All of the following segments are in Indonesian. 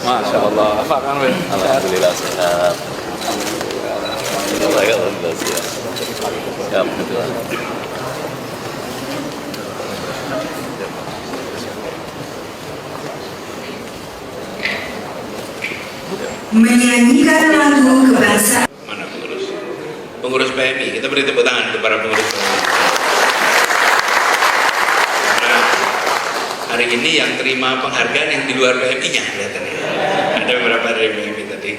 Masya Allah. Apa Kang Wil? Alhamdulillah sehat. Alhamdulillah sehat. Ya, betul. Menyanyikan lagu kebangsaan. Mana pengurus? Pengurus PMI, kita beri tepuk tangan untuk para pengurus PMI. Karena hari ini yang terima penghargaan yang di luar PMI-nya kelihatannya. Ada beberapa dari PMI tadi.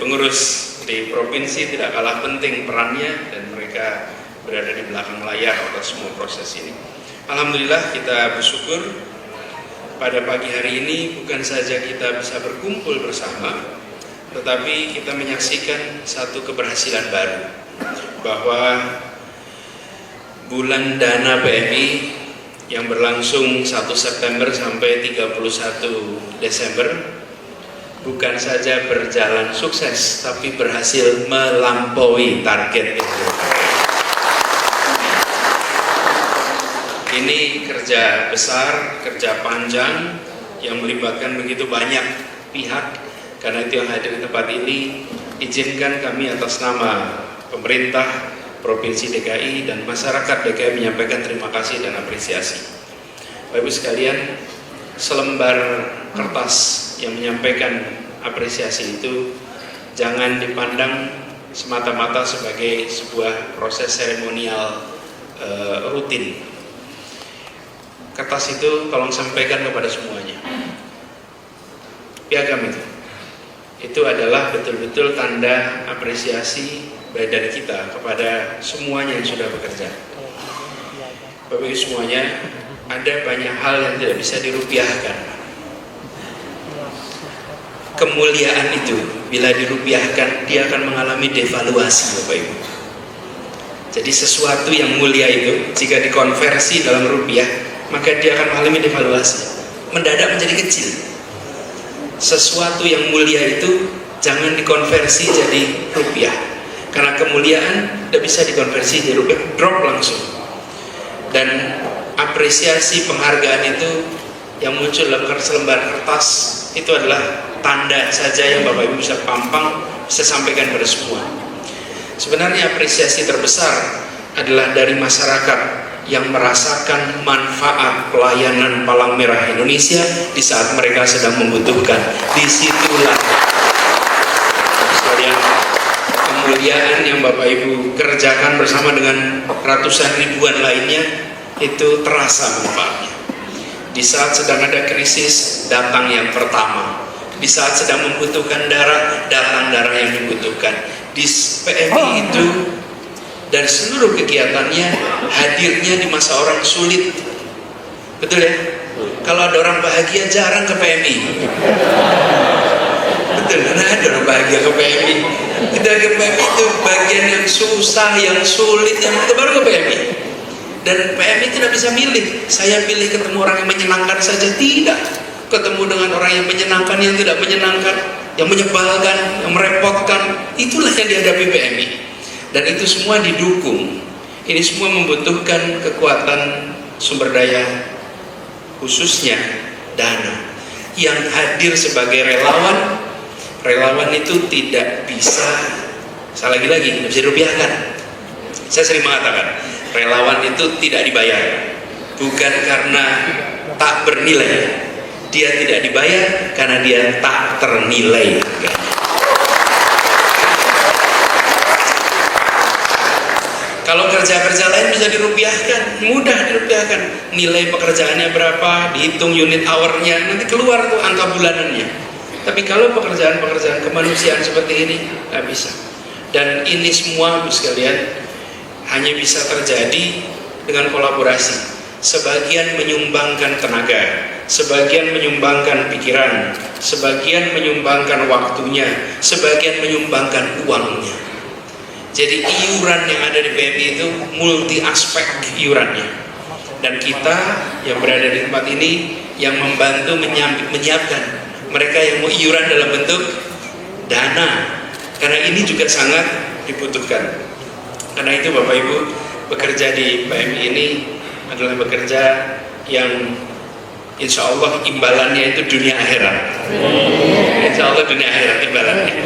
Pengurus di provinsi tidak kalah penting perannya dan mereka berada di belakang layar atas semua proses ini. Alhamdulillah kita bersyukur pada pagi hari ini bukan saja kita bisa berkumpul bersama, tetapi kita menyaksikan satu keberhasilan baru, bahwa bulan dana PMI yang berlangsung 1 September sampai 31 Desember bukan saja berjalan sukses, tapi berhasil melampaui target itu. Ini kerja besar, kerja panjang yang melibatkan begitu banyak pihak. Karena itu yang hadir di tempat ini, izinkan kami atas nama pemerintah Provinsi DKI dan masyarakat DKI menyampaikan terima kasih dan apresiasi. Bapak Ibu sekalian, selembar kertas yang menyampaikan apresiasi itu jangan dipandang semata-mata sebagai sebuah proses seremonial rutin. Kertas itu tolong sampaikan kepada semuanya. Piagam itu adalah betul-betul tanda apresiasi baik dari kita kepada semuanya yang sudah bekerja. Bapak Ibu semuanya, ada banyak hal yang tidak bisa dirupiahkan. Kemuliaan itu bila dirupiahkan dia akan mengalami devaluasi, Bapak Ibu. Jadi sesuatu yang mulia itu jika dikonversi dalam rupiah, maka dia akan mengalami devaluasi, mendadak menjadi kecil. Sesuatu yang mulia itu jangan dikonversi jadi rupiah, karena kemuliaan tidak bisa dikonversi jadi rupiah, drop langsung. Dan apresiasi penghargaan itu yang muncul dalam selembar kertas itu adalah tanda saja yang Bapak Ibu bisa pampang, bisa sampaikan pada semua. Sebenarnya apresiasi terbesar adalah dari masyarakat yang merasakan manfaat pelayanan Palang Merah Indonesia di saat mereka sedang membutuhkan. Disitulah sekalian kemuliaan yang Bapak Ibu kerjakan bersama dengan ratusan ribuan lainnya itu terasa manfaatnya. Di saat sedang ada krisis, datang yang pertama. Di saat sedang membutuhkan darah, datang darah yang dibutuhkan. Di PMI itu dan seluruh kegiatannya hadirnya di masa orang sulit. Betul ya? Kalau ada orang bahagia jarang ke PMI. Betul, karena ada orang bahagia ke PMI. Kita ke PMI itu bagian yang susah, yang sulit, yang itu baru ke PMI. Dan PMI tidak bisa milih. Saya pilih ketemu orang yang menyenangkan saja, tidak. Ketemu dengan orang yang menyenangkan, yang tidak menyenangkan, yang menyebalkan, yang merepotkan, itulah yang dihadapi PMI. Dan itu semua didukung. Ini semua membutuhkan kekuatan sumber daya, khususnya dana. Yang hadir sebagai relawan, relawan itu tidak bisa, saya lagi-lagi, tidak bisa dirupiahkan. Saya sering mengatakan, relawan itu tidak dibayar. Bukan karena tak bernilai. Dia tidak dibayar karena dia tak ternilai. Kalau kerja-kerja lain bisa dirupiahkan, mudah dirupiahkan. Nilai pekerjaannya berapa, dihitung unit hour-nya, nanti keluar tuh angka bulanannya. Tapi kalau pekerjaan-pekerjaan kemanusiaan seperti ini, nggak bisa. Dan ini semua, Bu sekalian, hanya bisa terjadi dengan kolaborasi. Sebagian menyumbangkan tenaga, sebagian menyumbangkan pikiran, sebagian menyumbangkan waktunya, sebagian menyumbangkan uangnya. Jadi iuran yang ada di PMI itu multi aspek iurannya. Dan kita yang berada di tempat ini yang membantu menyiapkan mereka yang mau iuran dalam bentuk dana. Karena ini juga sangat dibutuhkan. Karena itu Bapak Ibu, bekerja di PMI ini adalah bekerja yang insya Allah imbalannya itu dunia akhirat. Insya Allah dunia akhirat imbalannya,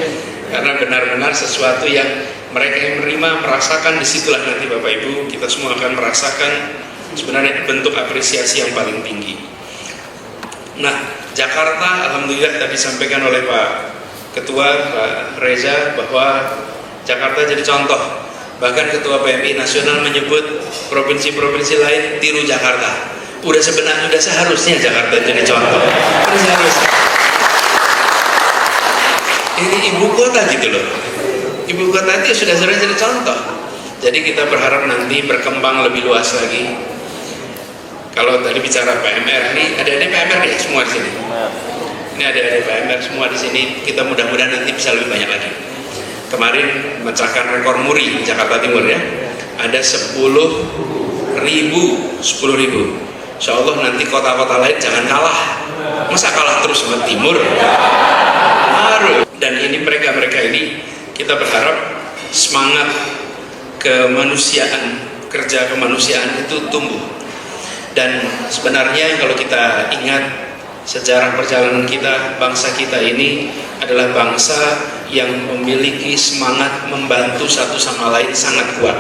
karena benar-benar sesuatu yang mereka yang menerima merasakan, disitulah nanti Bapak Ibu kita semua akan merasakan sebenarnya bentuk apresiasi yang paling tinggi. Nah, Jakarta alhamdulillah tadi disampaikan oleh Pak Ketua Pak Reza bahwa Jakarta jadi contoh. Bahkan Ketua PMI Nasional menyebut provinsi-provinsi lain tiru Jakarta. Udah seharusnya Jakarta jadi contoh. Udah seharusnya. Ini ibu kota gitu loh. Ibu kota itu sudah jadi contoh. Jadi kita berharap nanti berkembang lebih luas lagi. Kalau tadi bicara PMR, ini ada PMR ya semua di sini. Ini ada PMR semua di sini. Kita mudah-mudahan nanti bisa lebih banyak lagi. Kemarin memecahkan rekor muri di Jakarta Timur ya. Ada 10.000. Insya Allah nanti kota-kota lain jangan kalah. Masa kalah terus sama Timur? Harus. Dan ini mereka ini kita berharap semangat kemanusiaan, kerja kemanusiaan itu tumbuh. Dan sebenarnya kalau kita ingat sejarah perjalanan kita, bangsa kita ini adalah bangsa yang memiliki semangat membantu satu sama lain sangat kuat.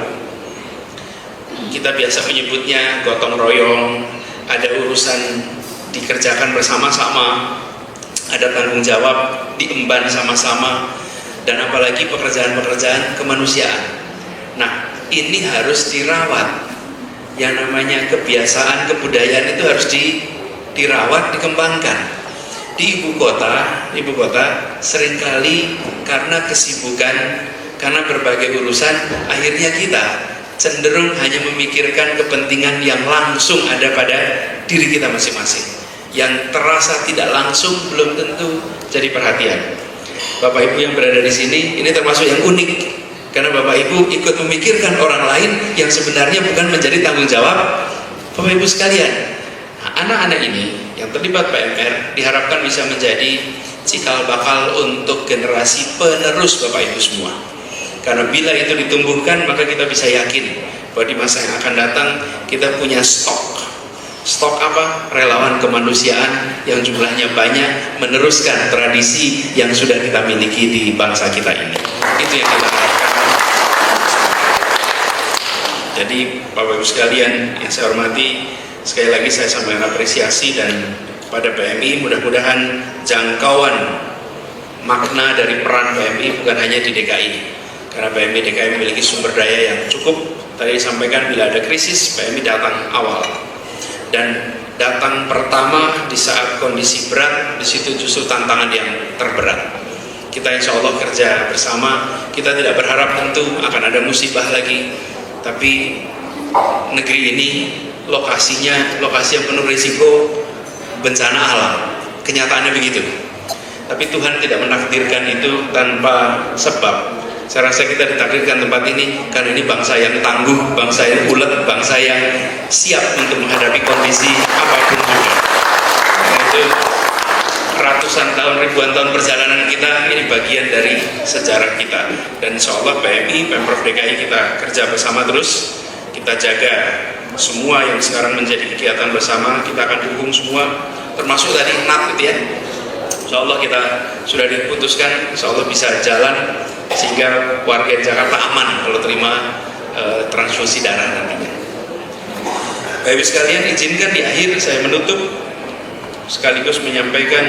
Kita biasa menyebutnya gotong royong, ada urusan dikerjakan bersama-sama, ada tanggung jawab diemban sama-sama, dan apalagi pekerjaan-pekerjaan kemanusiaan. Nah, ini harus dirawat. Yang namanya kebiasaan, kebudayaan itu harus dirawat, dikembangkan. Di ibu kota seringkali karena kesibukan, karena berbagai urusan, akhirnya kita cenderung hanya memikirkan kepentingan yang langsung ada pada diri kita masing-masing. Yang terasa tidak langsung belum tentu jadi perhatian. Bapak Ibu yang berada di sini, ini termasuk yang unik. Karena Bapak Ibu ikut memikirkan orang lain yang sebenarnya bukan menjadi tanggung jawab Bapak Ibu sekalian. Nah, anak-anak ini yang terlibat PMR diharapkan bisa menjadi cikal bakal untuk generasi penerus Bapak Ibu semua. Karena bila itu ditumbuhkan, maka kita bisa yakin bahwa di masa yang akan datang kita punya stok apa? Relawan kemanusiaan yang jumlahnya banyak, meneruskan tradisi yang sudah kita miliki di bangsa kita ini. Itu yang kita harapkan. Jadi Bapak Ibu sekalian yang saya hormati, sekali lagi saya sampaikan apresiasi dan pada PMI mudah-mudahan jangkauan makna dari peran PMI bukan hanya di DKI, karena PMI DKI memiliki sumber daya yang cukup. Tadi disampaikan bila ada krisis PMI datang awal, dan datang pertama di saat kondisi berat. Di situ justru tantangan yang terberat. Kita insya Allah kerja bersama. Kita tidak berharap tentu akan ada musibah lagi, tapi negeri ini lokasinya lokasi yang penuh risiko bencana alam. Kenyataannya begitu. Tapi Tuhan tidak menakdirkan itu tanpa sebab. Saya rasa kita ditakdirkan tempat ini karena ini bangsa yang tangguh, bangsa yang ulet, bangsa yang siap untuk menghadapi kondisi apapun juga. Itu ratusan tahun, ribuan tahun perjalanan kita, ini bagian dari sejarah kita. Dan insya Allah PMI, Pemprov DKI kita kerja bersama terus. Kita jaga semua yang sekarang menjadi kegiatan bersama, kita akan dukung semua, termasuk tadi NAT gitu ya. Insya Allah kita sudah diputuskan, insya Allah bisa jalan sehingga warga Jakarta aman kalau terima transfusi darah nantinya. Bapak Ibu sekalian, izinkan di akhir saya menutup sekaligus menyampaikan